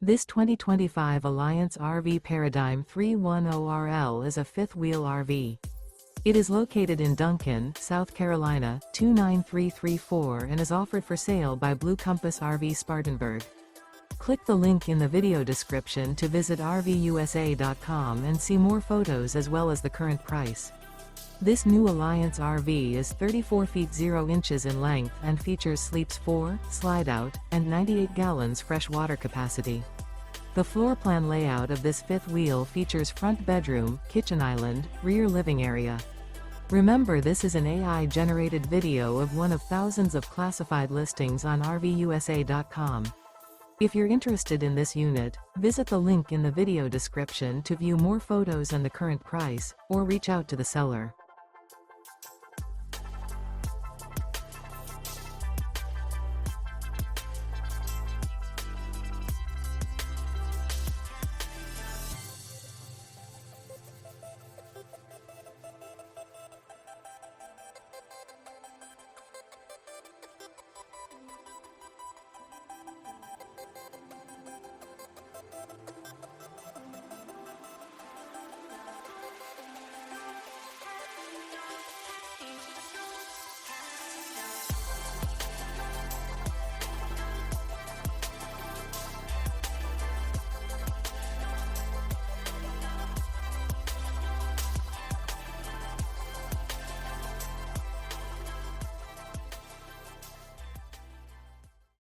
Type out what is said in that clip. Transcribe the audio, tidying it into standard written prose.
This 2025 Alliance RV Paradigm 310RL is a fifth-wheel RV. It is located in Duncan, South Carolina, 29334 and is offered for sale by Blue Compass RV Spartanburg. Click the link in the video description to visit RVUSA.com and see more photos as well as the current price. This new Alliance RV is 34 feet 0 inches in length and features sleeps 4, Slideout, and 98 gallons fresh water capacity. The floor plan layout of this fifth wheel features front bedroom, kitchen island, rear living area. Remember, this is an AI-generated video of one of thousands of classified listings on RVUSA.com. If you're interested in this unit, visit the link in the video description to view more photos and the current price, or reach out to the seller.